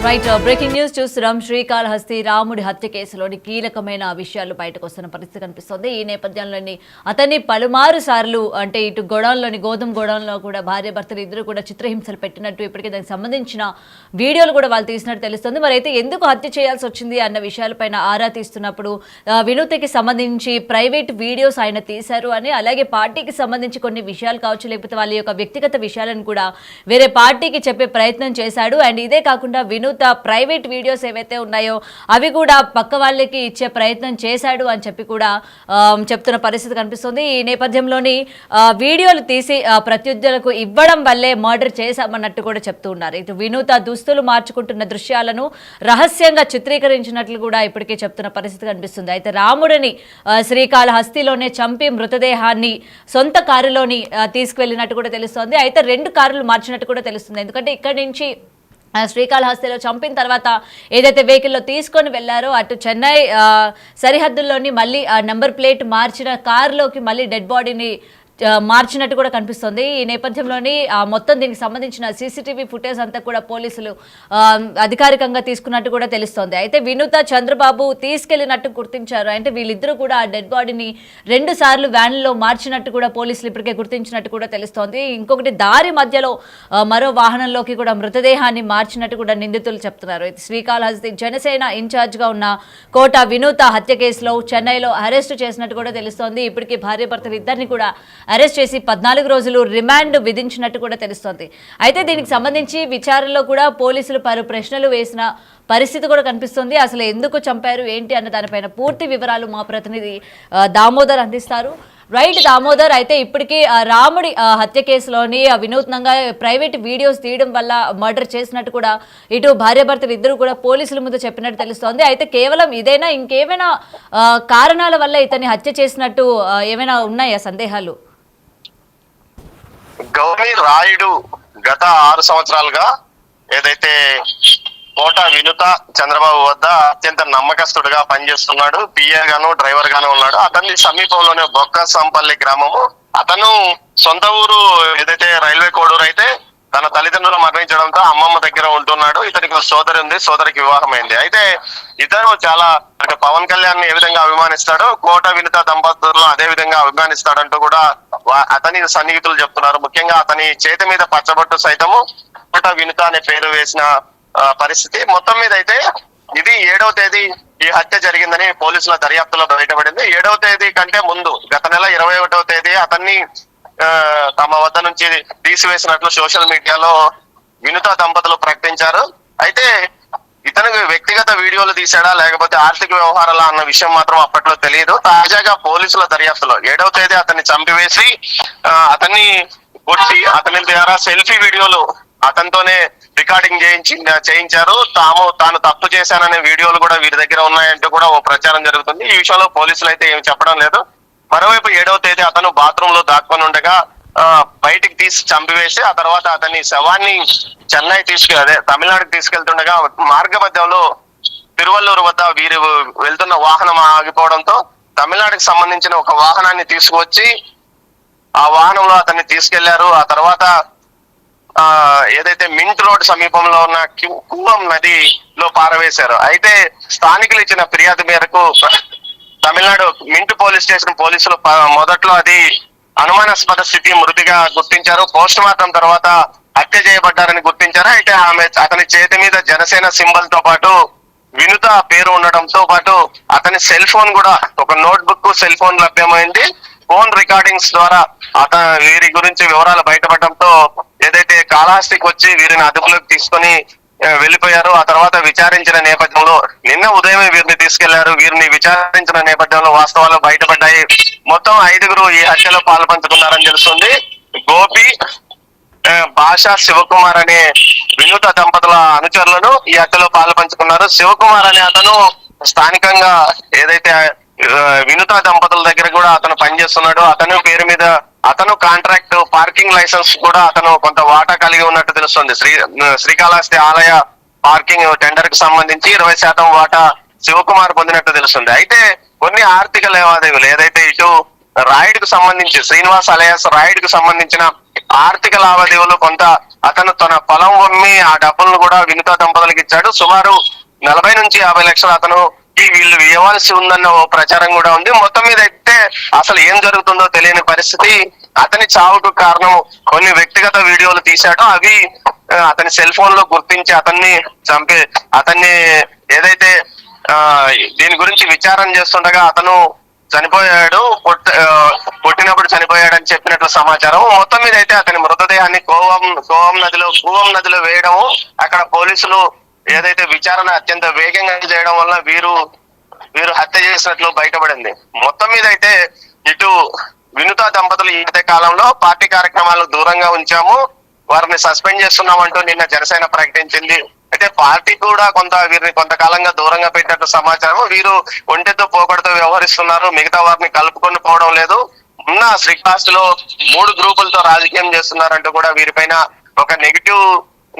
Right breaking news చూస్తున్నాం. శ్రీకాళహస్తి రాముడి హత్య కేసులోని కీలకమైన విషయాలు బయటకు వస్తున్న పరిస్థితి కనిపిస్తుంది. ఈ నేపథ్యంలోని అతన్ని పలుమారు సార్లు అంటే ఇటు గోడౌన్లోని గోధుమ గోడౌన్లో కూడా భార్య భర్తలు ఇద్దరు కూడా చిత్రహింసలు పెట్టినట్టు ఇప్పటికే దానికి సంబంధించిన వీడియోలు కూడా వాళ్ళు తీసినట్టు తెలుస్తుంది. మరి అయితే ఎందుకు హత్య చేయాల్సి వచ్చింది అన్న విషయాలపైన ఆరా తీస్తున్నప్పుడు వినూత్కి సంబంధించి ప్రైవేట్ వీడియోస్ ఆయన తీశారు అని, అలాగే పార్టీకి సంబంధించి కొన్ని విషయాలు కావచ్చు, లేకపోతే వాళ్ళ యొక్క వ్యక్తిగత విషయాలను కూడా వేరే పార్టీకి చెప్పే ప్రయత్నం చేశాడు. అండ్ ఇదే కాకుండా వినూత్ ప్రైవేట్ వీడియోస్ ఏవైతే ఉన్నాయో అవి కూడా పక్క వాళ్ళకి ఇచ్చే ప్రయత్నం చేశాడు అని చెప్పి కూడా చెప్తున్న పరిస్థితి కనిపిస్తుంది. ఈ నేపథ్యంలోని వీడియోలు తీసి ప్రత్యర్థులకు ఇవ్వడం వల్లే మర్డర్ చేశామన్నట్టు కూడా చెప్తూ ఉన్నారు. ఇటు వినూత దుస్తులు మార్చుకుంటున్న దృశ్యాలను రహస్యంగా చిత్రీకరించినట్లు కూడా ఇప్పటికే చెప్తున్న పరిస్థితి కనిపిస్తుంది. అయితే రాముడిని శ్రీకాళహస్తిలోనే చంపి మృతదేహాన్ని సొంత కారులోని తీసుకువెళ్ళినట్టు కూడా తెలుస్తోంది. అయితే 2 కార్లు మార్చినట్టు కూడా తెలుస్తుంది. ఎందుకంటే ఇక్కడి నుంచి శ్రీకాళహస్తిలో చంపిన తర్వాత ఏదైతే వెహికల్లో తీసుకొని వెళ్లారో అటు చెన్నై సరిహద్దుల్లోని మళ్ళీ నెంబర్ ప్లేట్ మార్చిన కారులోకి మళ్ళీ డెడ్ బాడీని మార్చినట్టు కూడా కనిపిస్తుంది. ఈ నేపథ్యంలోని మొత్తం దీనికి సంబంధించిన సీసీటీవీ ఫుటేజ్ అంతా కూడా పోలీసులు అధికారికంగా తీసుకున్నట్టు కూడా తెలుస్తోంది. అయితే వినూత చంద్రబాబు తీసుకెళ్లినట్టు గుర్తించారు. అంటే వీళ్ళిద్దరూ కూడా ఆ డెడ్ బాడీని 2 సార్లు వ్యాన్లో మార్చినట్టు కూడా పోలీసులు ఇప్పటికే గుర్తించినట్టు కూడా తెలుస్తోంది. ఇంకొకటి దారి మధ్యలో మరో వాహనంలోకి కూడా మృతదేహాన్ని మార్చినట్టు కూడా నిందితులు చెప్తున్నారు. శ్రీకాళహస్తి జనసేన ఇన్ఛార్జ్గా ఉన్న కోట వినూత హత్య కేసులో చెన్నైలో అరెస్టు చేసినట్టు కూడా తెలుస్తోంది. ఇప్పటికీ భార్య భర్తలు ఇద్దరిని కూడా అరెస్ట్ చేసి 14 రోజులు రిమాండ్ విధించినట్టు కూడా తెలుస్తోంది. అయితే దీనికి సంబంధించి విచారణలో కూడా పోలీసులు పలు ప్రశ్నలు వేసిన పరిస్థితి కూడా కనిపిస్తుంది. అసలు ఎందుకు చంపారు ఏంటి అన్న దానిపైన పూర్తి వివరాలు మా ప్రతినిధి దామోదర్ అందిస్తారు. రైట్ దామోదర్, అయితే ఇప్పటికీ రాముడి హత్య కేసులోని వినూత్నంగా ప్రైవేట్ వీడియోస్ తీయడం వల్ల మర్డర్ చేసినట్టు కూడా ఇటు భార్యాభర్తలు ఇద్దరు కూడా పోలీసుల ముందు చెప్పినట్టు తెలుస్తోంది. అయితే కేవలం ఇదైనా ఇంకేమైనా కారణాల వల్ల ఇతన్ని హత్య చేసినట్టు ఏమైనా ఉన్నాయా సందేహాలు? గౌరీ రాయుడు గత 6 సంవత్సరాలుగా ఏదైతే కోట వినూత చంద్రబాబు వద్ద అత్యంత నమ్మకస్తుడిగా పనిచేస్తున్నాడు. పిఏ గాను డ్రైవర్ గాను ఉన్నాడు. అతని సమీపంలోనే బొక్కసంపల్లి గ్రామము. అతను సొంత ఊరు ఏదైతే రైల్వే కోడూరు అయితే తన తల్లిదండ్రులు మరణించడంతో అమ్మమ్మ దగ్గర ఉంటున్నాడు. ఇతనికి సోదరి ఉంది, సోదరికి వివాహమైంది. అయితే ఇతను చాలా అంటే పవన్ కళ్యాణ్ ఏ విధంగా అభిమానిస్తాడో కోట వినూత దంపతులను అదే విధంగా అభిమానిస్తాడంటూ కూడా అతని సన్నిహితులు చెప్తున్నారు. ముఖ్యంగా అతని చేతి మీద పచ్చబొట్టు సైతము కోట వినూత అనే పేరు వేసిన పరిస్థితి. మొత్తం మీద అయితే ఇది 7వ తేదీ ఈ హత్య జరిగిందని పోలీసుల దర్యాప్తులో బయటపడింది. 7వ తేదీ కంటే ముందు గత నెల 21వ తేదీ అతన్ని తమ వద్ద నుంచి తీసివేసినట్లు సోషల్ మీడియాలో వినూత దంపతులు ప్రకటించారు. అయితే ఇతను వ్యక్తిగత వీడియోలు తీసాడా లేకపోతే ఆర్థిక వ్యవహారాలా అన్న విషయం మాత్రం అప్పట్లో తెలియదు. తాజాగా పోలీసుల దర్యాప్తులో 7వ తేదీ అతన్ని చంపివేసి అతన్ని కొట్టి అతని ద్వారా సెల్ఫీ వీడియోలు అతనితోనే రికార్డింగ్ చేయించారు. తాను తప్పు చేశాననే వీడియోలు కూడా వీరి దగ్గర ఉన్నాయంటూ కూడా ఓ ప్రచారం జరుగుతుంది. ఈ విషయంలో పోలీసులు అయితే ఏమి చెప్పడం లేదు. మరోవైపు 7వ తేదీ అతను బాత్రూమ్ లో దాక్కొని ఉండగా బయటికి తీసి చంపివేసి ఆ తర్వాత అతని శవాన్ని చెన్నై తమిళనాడుకి తీసుకెళ్తుండగా మార్గ మధ్యంలో తిరువల్లూరు వద్ద వీరు వెళ్తున్న వాహనం ఆగిపోవడంతో తమిళనాడుకి సంబంధించిన ఒక వాహనాన్ని తీసుకువచ్చి ఆ వాహనంలో అతన్ని తీసుకెళ్లారు. ఆ తర్వాత ఏదైతే మింట్ రోడ్ సమీపంలో ఉన్న కూవం నదిలో పారవేశారు. అయితే స్థానికులు ఇచ్చిన ఫిర్యాదు మేరకు తమిళనాడు మింట్ పోలీస్ స్టేషన్ పోలీసులు మొదట్లో అది అనుమానాస్పద స్థితి మృతిగా గుర్తించారు. పోస్ట్ మార్టం తర్వాత హత్య చేయబడ్డారని గుర్తించారు. అయితే అతని చేతి మీద జనసేన సింబల్ తో పాటు వినూత పేరు ఉండడంతో పాటు అతని సెల్ ఫోన్ కూడా ఒక నోట్బుక్ సెల్ ఫోన్ లభ్యమైంది. ఫోన్ రికార్డింగ్స్ ద్వారా వీరి గురించి వివరాలు బయటపడడంతో ఏదైతే కాళహస్తికి వచ్చి వీరిని అదుపులోకి తీసుకొని వెళ్ళిపోయారు. ఆ తర్వాత విచారించిన నేపథ్యంలో నిన్న ఉదయమే వీరిని తీసుకెళ్లారు. వీరిని విచారించిన నేపథ్యంలో వాస్తవాలు బయటపడ్డాయి. మొత్తం 5గురు ఈ హత్యలో పాల్పంచుకున్నారని తెలుస్తుంది. గోపి, భాషా, శివకుమార్ అనే వినూత దంపతుల అనుచరులను ఈ హత్యలో పాల్పంచుకున్నారు. శివకుమార్ అనే అతను స్థానికంగా ఏదైతే వినూత దంపతుల దగ్గర కూడా అతను పనిచేస్తున్నాడు. అతను పేరు మీద అతను కాంట్రాక్ట్ పార్కింగ్ లైసెన్స్ కూడా అతను కొంత వాటా కలిగి ఉన్నట్టు తెలుస్తుంది. శ్రీకాళహస్తి ఆలయ పార్కింగ్ టెండర్ కి సంబంధించి 20% వాటా శివకుమార్ పొందినట్టు తెలుస్తుంది. అయితే కొన్ని ఆర్థిక లావాదేవీలు ఏదైతే ఇటు రాయుడుకు సంబంధించి శ్రీనివాస్ అలయాస్ రాయుడుకు సంబంధించిన ఆర్థిక లావాదేవీలు కొంత అతను తన పొలం అమ్మి ఆ డబ్బులను కూడా వినుత దంపతులకు ఇచ్చాడు. సుమారు 40 నుంచి 50 లక్షలు అతను వీళ్ళు ఇవ్వాల్సి ఉందన్న ఓ ప్రచారం కూడా ఉంది. మొత్తం మీద అయితే అసలు ఏం జరుగుతుందో తెలియని పరిస్థితి. అతని చావుకు కారణం కొన్ని వ్యక్తిగత వీడియోలు తీశాడు. అవి అతని సెల్ ఫోన్ లో గుర్తించి అతన్ని ఏదైతే దీని గురించి విచారణ చేస్తుండగా అతను చనిపోయాడు, కొట్టినప్పుడు చనిపోయాడని చెప్పినట్లు సమాచారం. మొత్తం మీద అయితే అతని మృతదేహాన్ని కూవం నదిలో వేయడము, అక్కడ పోలీసులు ఏదైతే విచారణ అత్యంత వేగంగా చేయడం వల్ల వీరు హత్య చేసినట్లు బయటపడింది. మొత్తం మీద అయితే ఇటు వినుత దంపతులు ఈ మధ్య కాలంలో పార్టీ కార్యక్రమాలకు దూరంగా ఉంచాము, వారిని సస్పెండ్ చేస్తున్నామంటూ నిన్న జనసేన ప్రకటించింది. అయితే పార్టీ కూడా వీరిని కొంతకాలంగా దూరంగా పెట్టినట్టు సమాచారం. వీరు ఒంటెతో పోకడతో వ్యవహరిస్తున్నారు, మిగతా వారిని కలుపుకొని పోవడం లేదు. ఉన్న శ్రీకాస్తులో 3 గ్రూపులతో రాజకీయం చేస్తున్నారంటూ కూడా వీరిపైన ఒక నెగిటివ్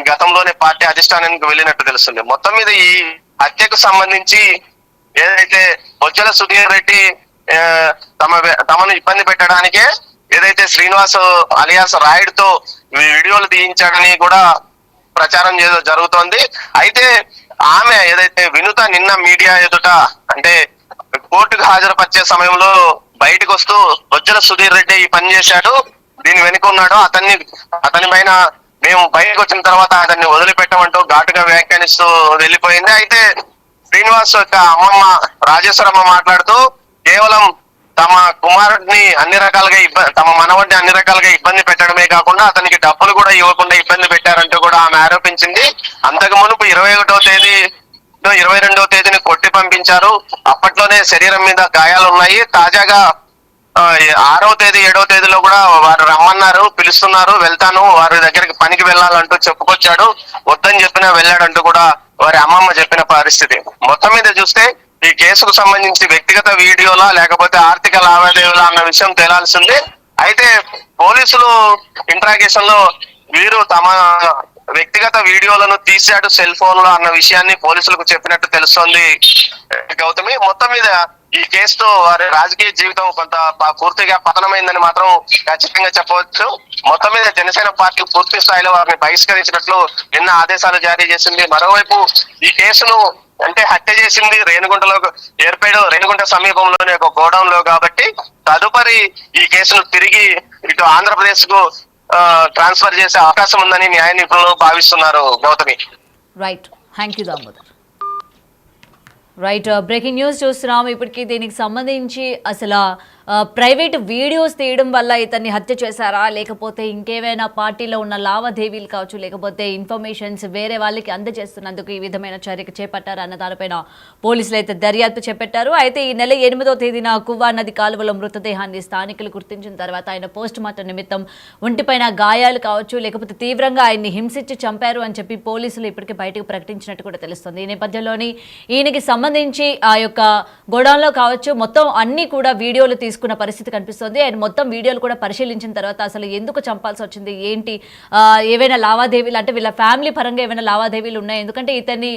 గతంలోనే పార్టీ అధిష్టానానికి వెళ్ళినట్టు తెలుస్తుంది. మొత్తం మీద ఈ హత్యకు సంబంధించి ఏదైతే బొజ్జల సుధీర్ రెడ్డి తమను ఇబ్బంది పెట్టడానికే ఏదైతే శ్రీనివాస్ అలియాస్ రాయుడ్ తో వీడియోలు తీయించాడని కూడా ప్రచారం జరుగుతోంది. అయితే ఆమె ఏదైతే వినుత నిన్న మీడియా ఎదుట అంటే కోర్టుకు హాజరుపరిచే సమయంలో బయటకు వస్తూ బొజ్జల సుధీర్ రెడ్డి ఈ పని చేశాడు, దీని వెనుక ఉన్నాడు, అతని పైన మేము బయటకు వచ్చిన తర్వాత అతన్ని వదిలిపెట్టమంటూ ఘాటుగా వ్యాఖ్యానిస్తూ వెళ్ళిపోయింది. అయితే శ్రీనివాస్ యొక్క అమ్మమ్మ రాజేశ్వరమ్మ మాట్లాడుతూ కేవలం తమ కుమారుడిని తమ మనవడిని అన్ని రకాలుగా ఇబ్బంది పెట్టడమే కాకుండా అతనికి డబ్బులు కూడా ఇవ్వకుండా ఇబ్బంది పెట్టారంటూ కూడా ఆమె ఆరోపించింది. అంతకు మునుపు 21వ తేదీ 22వ తేదీని కొట్టి పంపించారు. అప్పట్లోనే శరీరం మీద గాయాలు ఉన్నాయి. తాజాగా 6వ తేదీ 7వ తేదీలో కూడా వారు రమ్మన్నారు, పిలుస్తున్నారు, వెళ్తాను, వారి దగ్గరికి పనికి వెళ్ళాలంటూ చెప్పుకొచ్చాడు. వద్దని చెప్పినా వెళ్ళాడంటూ కూడా వారి అమ్మమ్మ చెప్పిన పరిస్థితి. మొత్తం మీద చూస్తే ఈ కేసుకు సంబంధించి వ్యక్తిగత వీడియోలా లేకపోతే ఆర్థిక లావాదేవీలా అన్న విషయం తేలాల్సింది. అయితే పోలీసులు ఇంట్రాగేషన్ లో వీరు తమ వ్యక్తిగత వీడియోలను తీశాడు సెల్ ఫోన్ లో అన్న విషయాన్ని పోలీసులకు చెప్పినట్టు తెలుస్తోంది గౌతమి. మొత్తం మీద ఈ కేసుతో వారి రాజకీయ జీవితం కొంత పూర్తిగా పతనమైందని మాత్రం ఖచ్చితంగా చెప్పవచ్చు. మొత్తం మీద జనసేన పార్టీ పూర్తి స్థాయిలో వారిని బహిష్కరించినట్లు నిన్న ఆదేశాలు జారీ చేసింది. మరోవైపు ఈ కేసును అంటే హత్య చేసింది రేణిగుంట సమీపంలోని ఒక గోడౌన్ లో కాబట్టి తదుపరి ఈ కేసును తిరిగి ఇటు ఆంధ్రప్రదేశ్ కు ట్రాన్స్ఫర్ చేసే అవకాశం ఉందని న్యాయ నిపుణులు భావిస్తున్నారు Gautami. Right, thank you Damodar. Right, breaking news చూస్తున్నాం. ఇప్పటికీ దీనికి సంబంధించి అసలు ప్రైవేట్ వీడియోస్ తీయడం వల్ల ఇతన్ని హత్య చేశారా, లేకపోతే ఇంకేమైనా పార్టీలో ఉన్న లావాదేవీలు కావచ్చు, లేకపోతే ఇన్ఫర్మేషన్స్ వేరే వాళ్ళకి అందజేస్తున్నందుకు ఈ విధమైన చర్యకు చేపట్టారా అన్న దానిపైన పోలీసులు అయితే దర్యాప్తు చేపట్టారు. అయితే ఈ నెల 8వ తేదీన కువ్వా నది కాలువలో మృతదేహాన్ని స్థానికులు గుర్తించిన తర్వాత ఆయన పోస్ట్ మార్టం నిమిత్తం ఒంటిపైన గాయాలు కావచ్చు, లేకపోతే తీవ్రంగా ఆయన్ని హింసించి చంపారు అని చెప్పి పోలీసులు ఇప్పటికే బయటకు ప్రకటించినట్టు కూడా తెలుస్తుంది. ఈ నేపథ్యంలోని ఈయనకి సంబంధించి ఆ యొక్క గోడౌన్లో కావచ్చు మొత్తం అన్ని కూడా వీడియోలు తీసుకున్న పరిస్థితి కనిపిస్తుంది. ఆయన మొత్తం వీడియోలు కూడా పరిశీలించిన తర్వాత అసలు ఎందుకు చంపాల్సి వచ్చింది, ఏంటి, ఏవైనా లావాదేవీలు అంటే వీళ్ళ ఫ్యామిలీ పరంగా ఏమైనా లావాదేవీలు ఉన్నాయి, ఎందుకంటే ఇతన్ని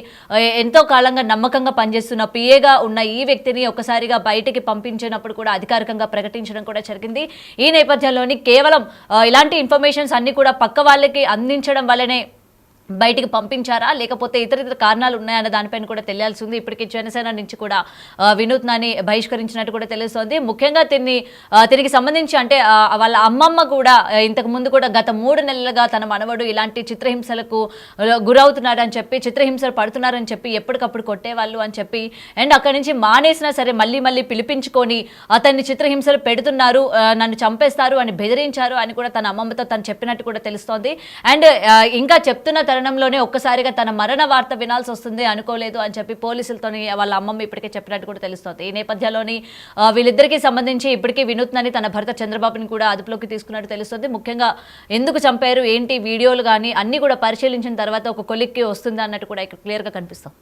ఎంతో కాలంగా నమ్మకంగా పనిచేస్తున్న పిఏగా ఉన్న ఈ వ్యక్తిని ఒక్కసారిగా బయటికి పంపించినప్పుడు కూడా అధికారికంగా ప్రకటించడం కూడా జరిగింది. ఈ నేపథ్యంలోని కేవలం ఇలాంటి ఇన్ఫర్మేషన్స్ అన్ని కూడా పక్క వాళ్ళకి అందించడం వల్లనే బయటికి పంపించారా, లేకపోతే ఇతర కారణాలు ఉన్నాయన్న దానిపైన కూడా తెలియాల్సి ఉంది. ఇప్పటికీ జనసేన నుంచి కూడా వినూత్నాన్ని బహిష్కరించినట్టు కూడా తెలుస్తోంది. ముఖ్యంగా తిరిగి సంబంధించి అంటే వాళ్ళ అమ్మమ్మ కూడా ఇంతకు ముందు కూడా గత 3 నెలలుగా తన మనవడు ఇలాంటి చిత్రహింసలకు గురవుతున్నారని చెప్పి, చిత్రహింసలు పడుతున్నారని చెప్పి ఎప్పటికప్పుడు కొట్టేవాళ్ళు అని చెప్పి, అండ్ అక్కడి నుంచి మానేసినా సరే మళ్ళీ పిలిపించుకొని అతన్ని చిత్రహింసలు పెడుతున్నారు, నన్ను చంపేస్తారు అని బెదిరించారు అని కూడా తన అమ్మమ్మతో తను చెప్పినట్టు కూడా తెలుస్తోంది. అండ్ ఇంకా చెప్తున్న తరుణంలోనే ఒక్కసారిగా తన మరణ వార్త వినాల్సి వస్తుంది అనుకోలేదు అని చెప్పి పోలీసులతోని వాళ్ళ అమ్మమ్మ ఇప్పటికే చెప్పినట్టు కూడా తెలుస్తోంది. ఈ నేపథ్యంలోని వీళ్ళిద్దరికీ సంబంధించి ఇప్పటికీ వినూత్నని తన భర్త చంద్రబాబుని కూడా అదుపులోకి తీసుకున్నట్టు తెలుస్తుంది. ముఖ్యంగా ఎందుకు చంపారు, ఏంటి, వీడియోలు కానీ అన్ని కూడా పరిశీలించిన తర్వాత ఒక కొలిక్కి వస్తుంది అన్నట్టు కూడా ఇక్కడ క్లియర్గా కనిపిస్తుంది.